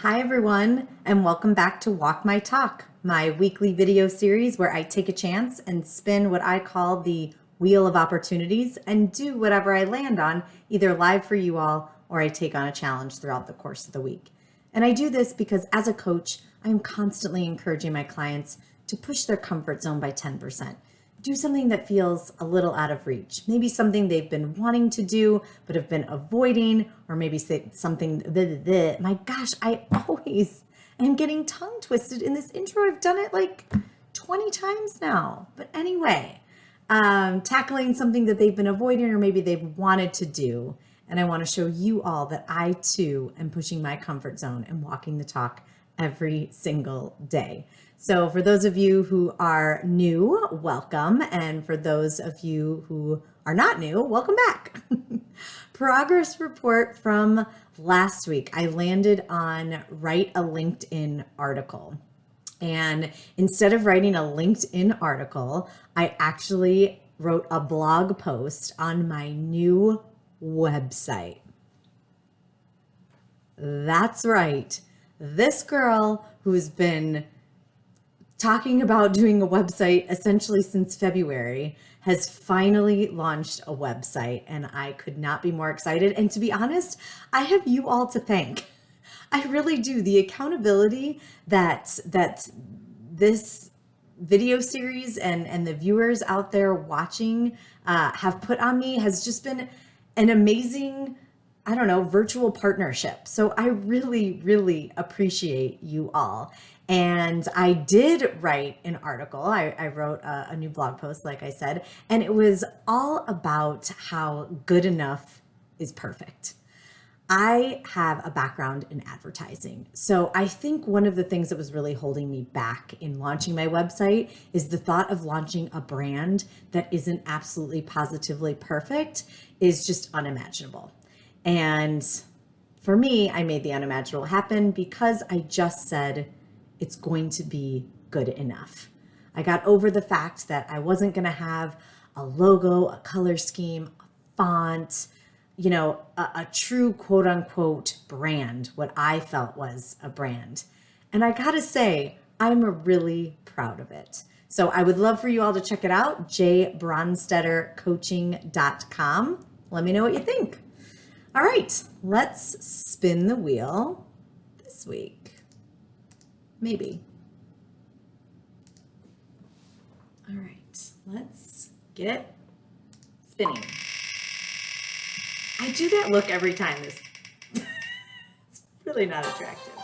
Hi everyone, and welcome back to Walk My Talk, my weekly video series where I take a chance and spin what I call the Wheel of Opportunities and do whatever I land on, either live for you all or I take on a challenge throughout the course of the week. And I do this because as a coach, I am constantly encouraging my clients to push their comfort zone by 10%. Do something that feels a little out of reach. Maybe something they've been wanting to do, but have been avoiding, or maybe say something, my gosh, I always am getting tongue twisted in this intro. I've done it like 20 times now. But anyway, tackling something that they've been avoiding or maybe they've wanted to do. And I want to show you all that I too am pushing my comfort zone and walking the talk every single day. So for those of you who are new, welcome. And for those of you who are not new, welcome back. Progress report from last week. I landed on write a LinkedIn article. And instead of writing a LinkedIn article, I actually wrote a blog post on my new website. That's right. This girl who's been talking about doing a website essentially since February has finally launched a website, and I could not be more excited. And to be honest, I have you all to thank. I really do. The accountability that this video series and the viewers out there watching have put on me has just been an amazing, virtual partnership. So I really, really appreciate you all. And I did write an article. I wrote a new blog post, like I said, and it was all about how good enough is perfect. I have a background in advertising. So I think one of the things that was really holding me back in launching my website is the thought of launching a brand that isn't absolutely positively perfect is just unimaginable. And for me, I made the unimaginable happen because I just said it's going to be good enough. I got over the fact that I wasn't going to have a logo, a color scheme, a font, a true quote unquote brand, what I felt was a brand. And I gotta say, I'm really proud of it. So I would love for you all to check it out, jbronstettercoaching.com. Let me know what you think. All right, let's spin the wheel this week. Maybe. All right, let's get spinning. I do that look every time. It's really not attractive.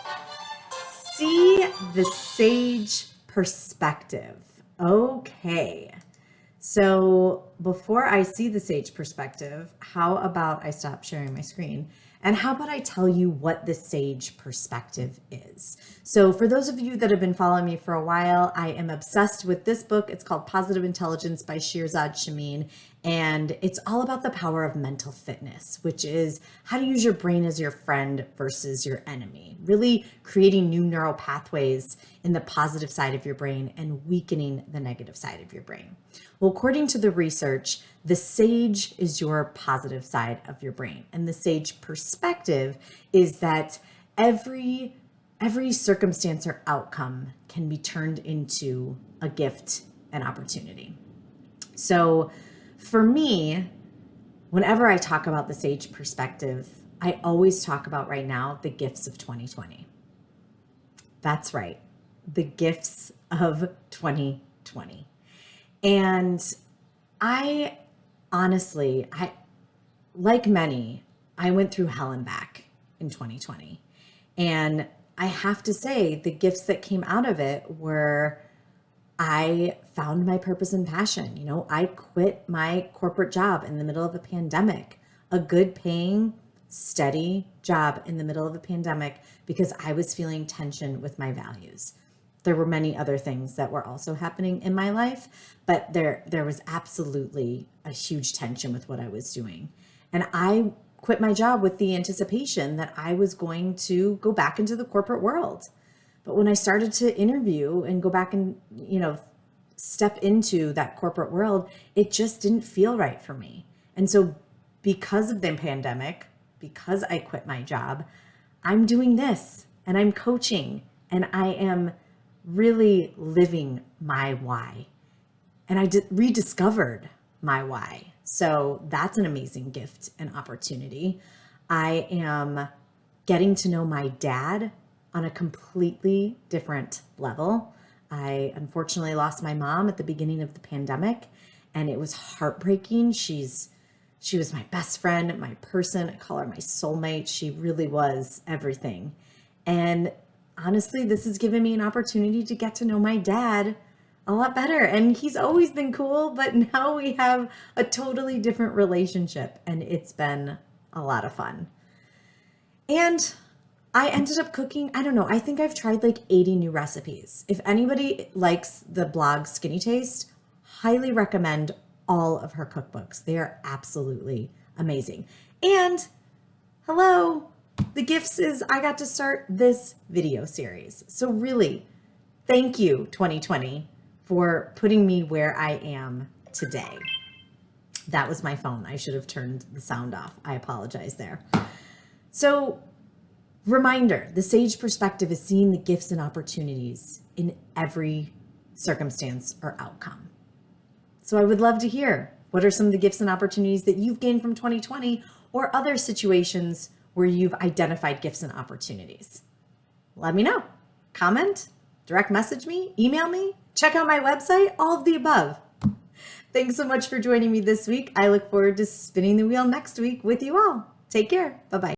See the sage perspective. Okay. So before I see the sage perspective, how about I stop sharing my screen? And how about I tell you what the sage perspective is? So for those of you that have been following me for a while, I am obsessed with this book. It's called Positive Intelligence by Shirzad Chamine. And it's all about the power of mental fitness, which is how to use your brain as your friend versus your enemy, really creating new neural pathways in the positive side of your brain and weakening the negative side of your brain. Well, according to the research, the sage is your positive side of your brain. And the sage perspective is that every circumstance or outcome can be turned into a gift and opportunity. So for me, whenever I talk about the sage perspective, I always talk about right now the gifts of 2020. That's right, the gifts of 2020. And I honestly, like many, I went through hell and back in 2020. And I have to say the gifts that came out of it were I found my purpose and passion. I quit my corporate job in the middle of a pandemic, a good paying, steady job in the middle of a pandemic because I was feeling tension with my values. There were many other things that were also happening in my life, but there was absolutely a huge tension with what I was doing. And I quit my job with the anticipation that I was going to go back into the corporate world. But when I started to interview and go back and, step into that corporate world, it just didn't feel right for me. And so because of the pandemic, because I quit my job, I'm doing this and I'm coaching, and I am really living my why. And I rediscovered my why. So that's an amazing gift and opportunity. I am getting to know my dad on a completely different level. I unfortunately lost my mom at the beginning of the pandemic, and it was heartbreaking. She was my best friend, my person. I call her my soulmate. She really was everything. And honestly, this has given me an opportunity to get to know my dad a lot better. And he's always been cool, but now we have a totally different relationship, and it's been a lot of fun. And I ended up cooking, I don't know, I think I've tried like 80 new recipes. If anybody likes the blog Skinny Taste, highly recommend all of her cookbooks. They are absolutely amazing. And hello, the gifts is I got to start this video series. So really, thank you 2020 for putting me where I am today. That was my phone. I should have turned the sound off. I apologize there. So reminder, the Sage perspective is seeing the gifts and opportunities in every circumstance or outcome. So I would love to hear, what are some of the gifts and opportunities that you've gained from 2020 or other situations where you've identified gifts and opportunities? Let me know. Comment, direct message me, email me, check out my website, all of the above. Thanks so much for joining me this week. I look forward to spinning the wheel next week with you all. Take care. Bye-bye.